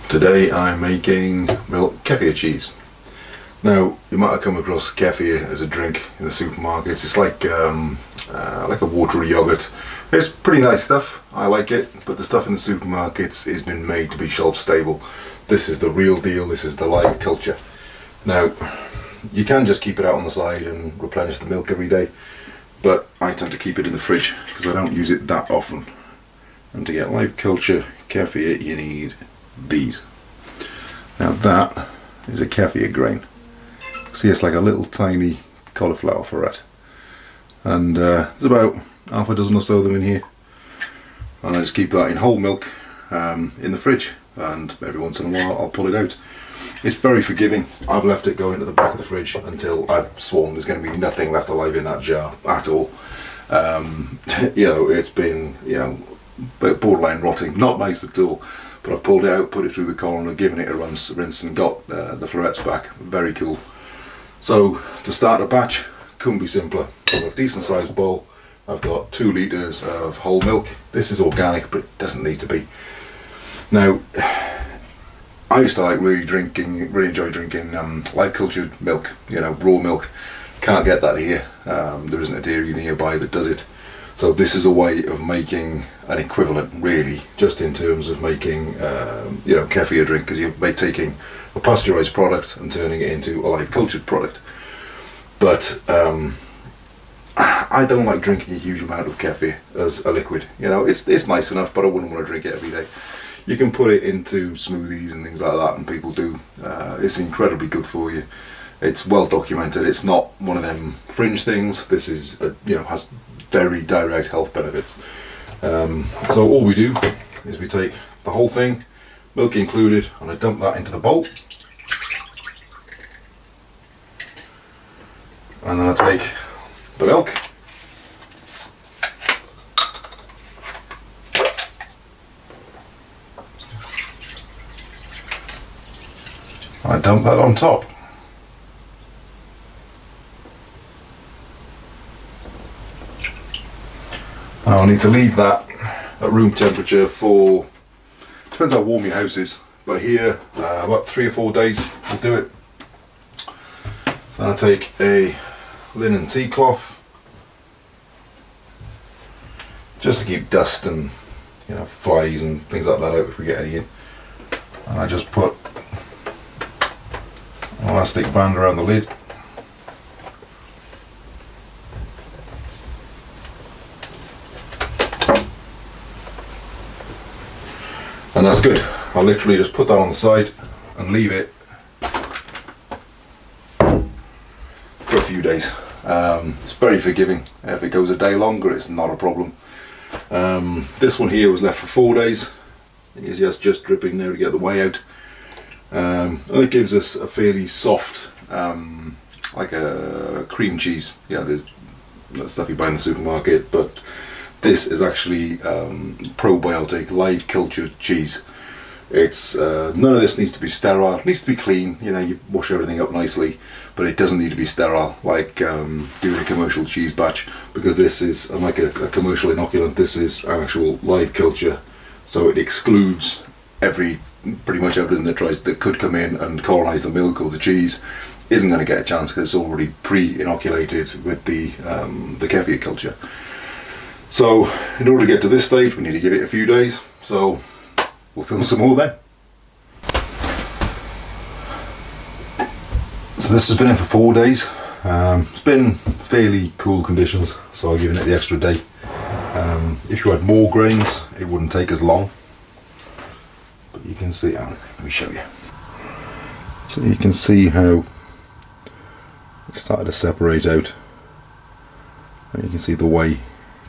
Today I'm making milk kefir cheese. Now you might have come across kefir as a drink in the supermarkets. It's like a watery yogurt. It's pretty nice stuff, I like it, but the stuff in the supermarkets has been made to be shelf stable. This is the real deal, this is the live culture. Now you can just keep it out on the side and replenish the milk every day, but I tend to keep it in the fridge because I don't use it that often. And to get live culture kefir you need these. Now that is a kefir grain. See, it's like a little tiny cauliflower ferret, and there's about half a dozen or so of them in here, and I just keep that in whole milk in the fridge, and every once in a while I'll pull it out. It's very forgiving. I've left it go into the back of the fridge until I've sworn there's going to be nothing left alive in that jar at all. It's been borderline rotting, not nice at all. But I've pulled it out, put it through the colander, given it a rinse and got the florets back. Very cool. So to start a batch, couldn't be simpler. I've got a decent sized bowl. I've got 2 litres of whole milk. This is organic, but it doesn't need to be. Now, I used to really enjoy drinking live cultured milk, raw milk. Can't get that here. There isn't a dairy nearby that does it. So this is a way of making an equivalent, really, just in terms of making, kefir drink, because you're taking a pasteurised product and turning it into a live cultured product. But I don't like drinking a huge amount of kefir as a liquid. It's nice enough, but I wouldn't want to drink it every day. You can put it into smoothies and things like that, and people do. It's incredibly good for you. It's well documented. It's not one of them fringe things. This is, has very direct health benefits. So all we do is we take the whole thing, milk included, and I dump that into the bowl. And then I take the milk, and I dump that on top. I'll need to leave that at room temperature for, depends how warm your house is, but here about 3 or 4 days will do it. So I'll take a linen tea cloth, just to keep dust and flies and things like that out if we get any in, and I just put an elastic band around the lid. And that's good. I'll literally just put that on the side and leave it for a few days. It's very forgiving. If it goes a day longer, it's not a problem. This one here was left for 4 days. You see that's just dripping there to get the whey out. And it gives us a fairly soft, like a cream cheese. There's that stuff you buy in the supermarket, but this is actually probiotic, live cultured cheese. It's none of this needs to be sterile. It needs to be clean. You wash everything up nicely, but it doesn't need to be sterile like doing a commercial cheese batch, because this is, unlike a commercial inoculant, this is an actual live culture. So it excludes pretty much everything that could come in and colonize the milk or the cheese. Isn't going to get a chance because it's already pre-inoculated with the kefir culture. So in order to get to this stage, we need to give it a few days, so we'll film some more then. So this has been in for 4 days. It's been fairly cool conditions, so I've given it the extra day. If you had more grains, it wouldn't take as long, but you can see, let me show you. So you can see how it started to separate out, and you can see the whey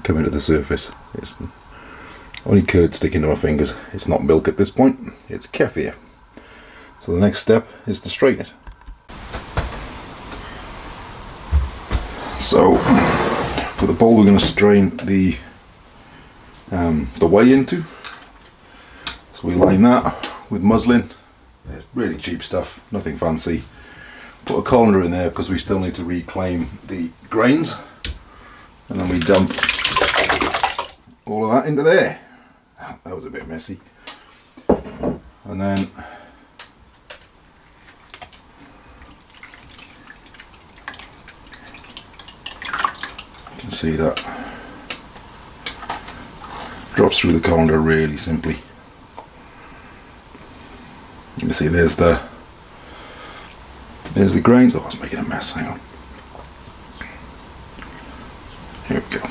coming to the surface. It's only curd sticking to my fingers. It's not milk at this point, it's kefir. So the next step is to strain it. So for the bowl we're going to strain the whey into. So we line that with muslin. It's really cheap stuff, nothing fancy. Put a colander in there because we still need to reclaim the grains, and then we dump all of that into there. That was a bit messy. And and then you can see that drops through the colander really simply. You can see there's the grains. Oh, it's making a mess. Hang on. Here we go.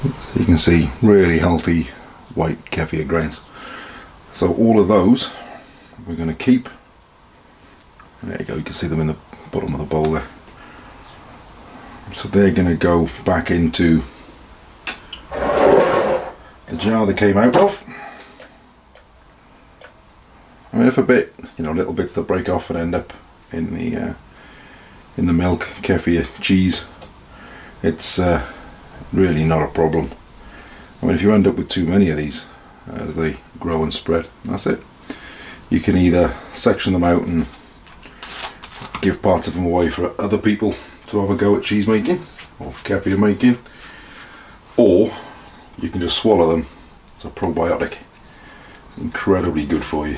So you can see really healthy white kefir grains. So all of those we're going to keep. There you go. You can see them in the bottom of the bowl there. So they're going to go back into the jar they came out of. I mean, if a bit, little bits that break off and end up in the milk, kefir, cheese, it's really not a problem. I mean, if you end up with too many of these as they grow and spread, that's it. You can either section them out and give parts of them away for other people to have a go at cheese making or kefir making, or you can just swallow them. It's a probiotic. It's incredibly good for you.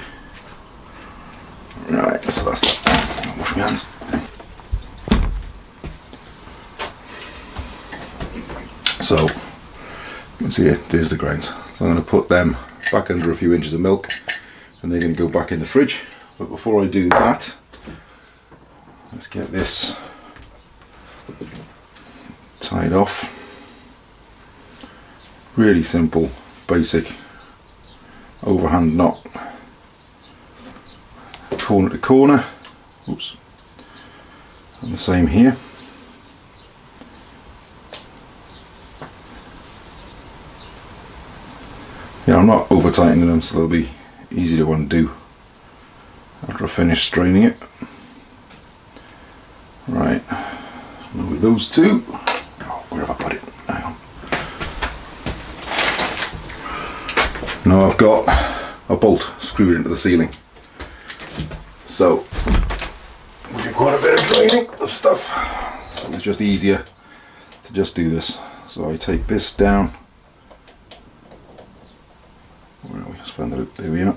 Right, so that's that. I'll wash my hands. So, you can see it, there's the grains. So I'm going to put them back under a few inches of milk and they're going to go back in the fridge. But before I do that, let's get this tied off. Really simple, basic overhand knot. Corner to corner. Oops. And the same here. I'm not over tightening them, so they'll be easy to undo after I finish straining it. Right, with those two, oh, where have I put it? Hang on. Now I've got a bolt screwed into the ceiling, so we do quite a bit of draining of stuff, so it's just easier to just do this. So I take this down. Where are we? Just found the loop. There we are.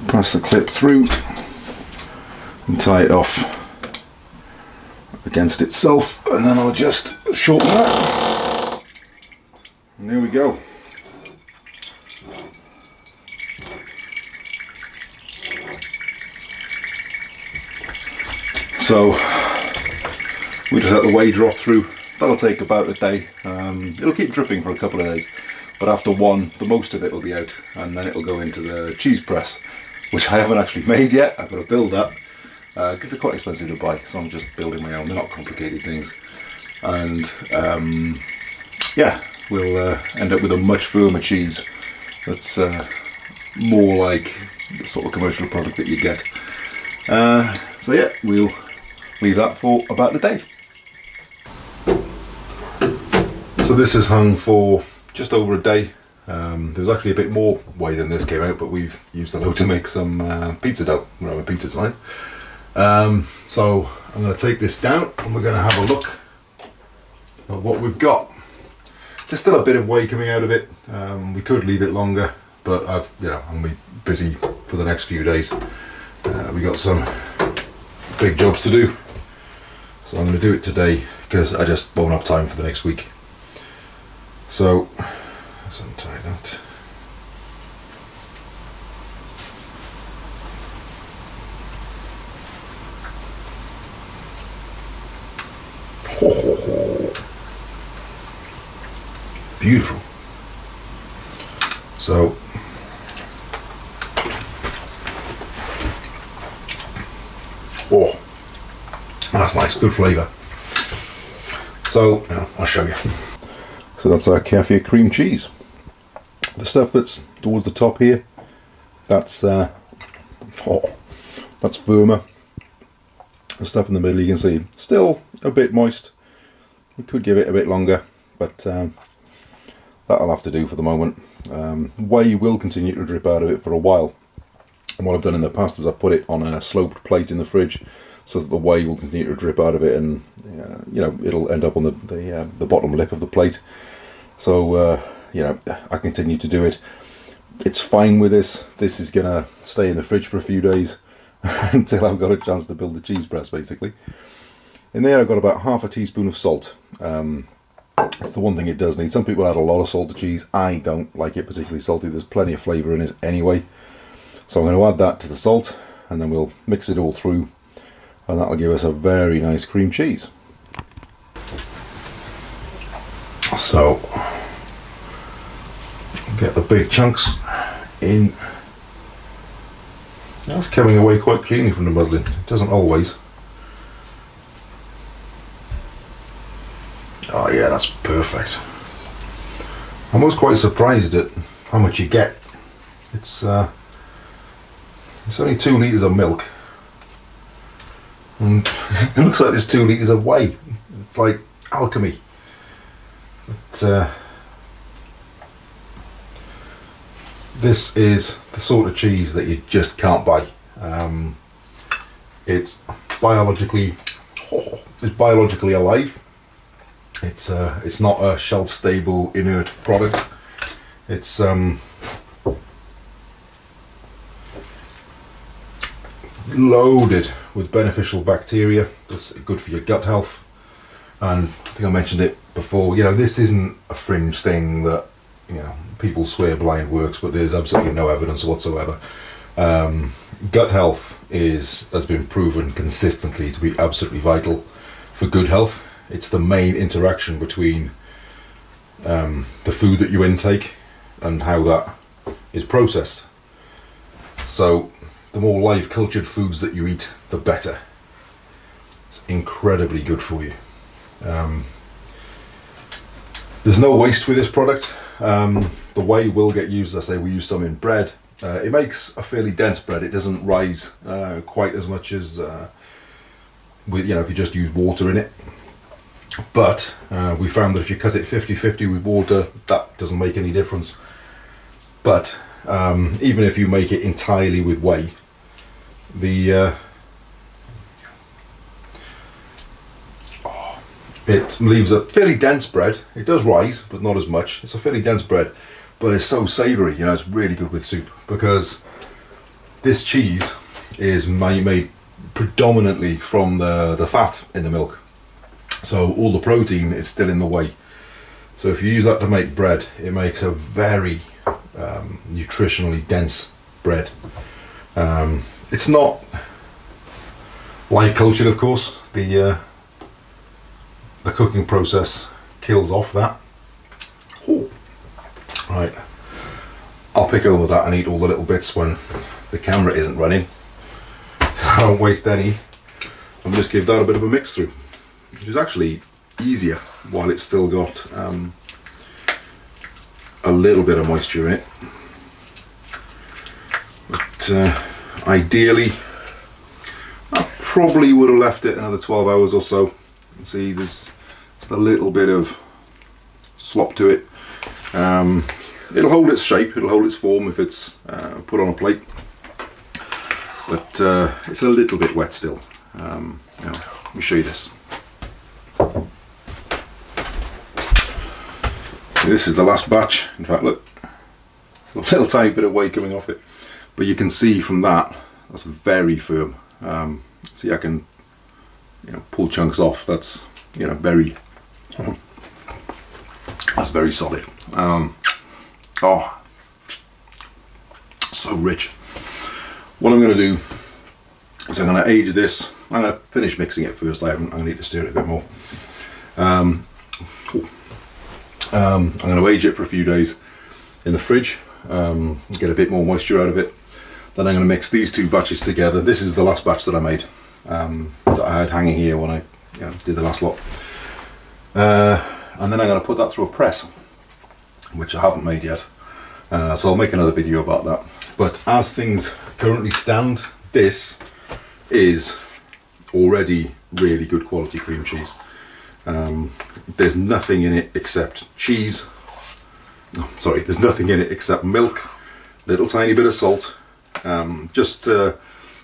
Press the clip through and tie it off against itself, and then I'll just shorten that. And there we go. So we just let the whey drop through. That'll take about a day. It'll keep dripping for a couple of days, but after one, the most of it will be out, and then it'll go into the cheese press, which I haven't actually made yet. I've got to build that because they're quite expensive to buy, so I'm just building my own. They're not complicated things, and yeah, we'll end up with a much firmer cheese that's more like the sort of commercial product that you get. So yeah, we'll leave that for about a day. So this is hung for just over a day. There was actually a bit more whey than this came out, but we've used a load to make some pizza dough. We're having pizza tonight. So I'm going to take this down and we're going to have a look at what we've got. There's still a bit of whey coming out of it. We could leave it longer, but I'm going to be busy for the next few days. We got some big jobs to do, so I'm going to do it today because I just won't have time for the next week. So let's untie that. Ho, ho, ho. Beautiful. So oh, that's nice, good flavour. So I'll show you. So that's our kefir cream cheese. The stuff that's towards the top here, that's firmer. The stuff in the middle you can see still a bit moist. We could give it a bit longer, but that'll have to do for the moment. Whey will continue to drip out of it for a while. And what I've done in the past is I've put it on a sloped plate in the fridge so that the whey will continue to drip out of it, and it'll end up on the bottom lip of the plate. So you know, I continue to do it. It's fine with this. This is gonna stay in the fridge for a few days until I've got a chance to build the cheese press, basically. In there I've got about half a teaspoon of salt. It's the one thing it does need. Some people add a lot of salt to cheese. I don't like it particularly salty. There's plenty of flavour in it anyway. So I'm going to add that to the salt, and then we'll mix it all through, and that'll give us a very nice cream cheese. So get the big chunks in. That's coming away quite cleanly from the muslin. It doesn't always. Oh yeah, that's perfect. I was quite surprised at how much you get. It's only 2 litres of milk, and it looks like there's 2 litres of whey. It's like alchemy. This is the sort of cheese that you just can't buy. It's biologically alive. It's not a shelf-stable, inert product. It's loaded with beneficial bacteria. That's good for your gut health. And I think I mentioned it before. You know, this isn't a fringe thing that, you know, people swear blind works, but there's absolutely no evidence whatsoever. Gut health has been proven consistently to be absolutely vital for good health. It's the main interaction between the food that you intake and how that is processed. So the more live cultured foods that you eat, the better. It's incredibly good for you. There's no waste with this product. The whey will get used. As I say, we use some in bread. It makes a fairly dense bread. It doesn't rise quite as much as with, you know, if you just use water in it. But we found that if you cut it 50-50 with water, that doesn't make any difference. But even if you make it entirely with whey, it leaves a fairly dense bread. It does rise, but not as much. It's a fairly dense bread, but it's so savoury. You know, it's really good with soup, because this cheese is made predominantly from the fat in the milk. So all the protein is still in the whey. So if you use that to make bread, it makes a very nutritionally dense bread. It's not live cultured, of course. The cooking process kills off that. Ooh. Right, I'll pick over that and eat all the little bits when the camera isn't running. I don't waste any. I'll just give that a bit of a mix through, which is actually easier while it's still got a little bit of moisture in it. But ideally, I probably would have left it another 12 hours or so. See, there's a little bit of slop to it. It'll hold its shape, it'll hold its form if it's put on a plate, but it's a little bit wet still. You know, let me show you this. This is the last batch. In fact, look, a little tiny bit of whey coming off it, but you can see from that's very firm. See, I can, you know, pull chunks off. That's, you know, that's very solid. Oh, so rich. What I'm going to do is I'm going to age this. I'm going to finish mixing it first. I'm going to need to stir it a bit more. I'm going to age it for a few days in the fridge, get a bit more moisture out of it. Then I'm going to mix these two batches together. This is the last batch that I made, that I had hanging here when I did the last lot. And then I'm going to put that through a press, which I haven't made yet. So I'll make another video about that. But as things currently stand, this is already really good quality cream cheese. There's nothing in it except cheese. Oh, sorry, there's nothing in it except milk, little tiny bit of salt, just to,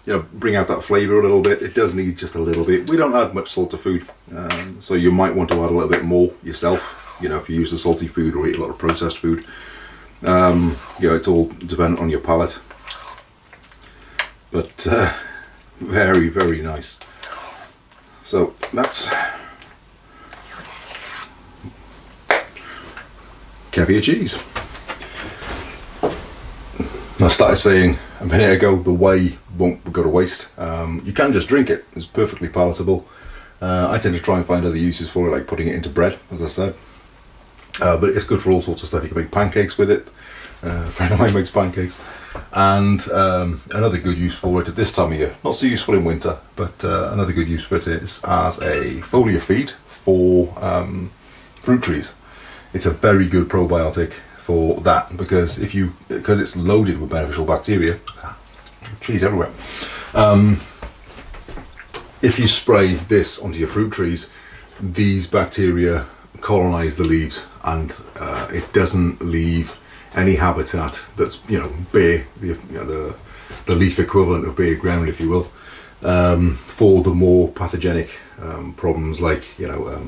you know, bring out that flavour a little bit. It does need just a little bit. We don't add much salt to food, so you might want to add a little bit more yourself. you know, if you use a salty food or eat a lot of processed food. You know, it's all dependent on your palate, but very, very nice. So that's kefir cheese. I started saying a minute ago, the whey won't go to waste. You can just drink it, it's perfectly palatable. I tend to try and find other uses for it, like putting it into bread, as I said. But it's good for all sorts of stuff. You can make pancakes with it. A friend of mine makes pancakes. And another good use for it at this time of year, not so useful in winter, but another good use for it is as a foliar feed for fruit trees. It's a very good probiotic for that, because it's loaded with beneficial bacteria. Trees everywhere. If you spray this onto your fruit trees, these bacteria colonize the leaves, and it doesn't leave any habitat that's, you know, bare, the leaf equivalent of bare ground, if you will, for the more pathogenic problems like, you know,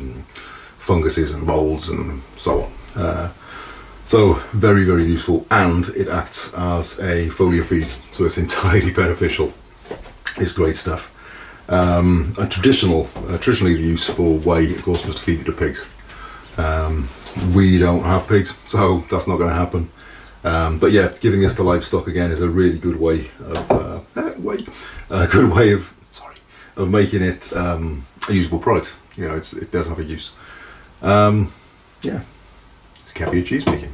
funguses and molds and so on. So very, very useful, and it acts as a foliar feed, so it's entirely beneficial. It's great stuff. Traditionally the use for whey, of course, was to feed it to pigs. We don't have pigs, so that's not going to happen. But yeah, giving this to livestock again is a really good way of of making it a usable product. You know, it does have a use. Yeah, it's kefir cheese making.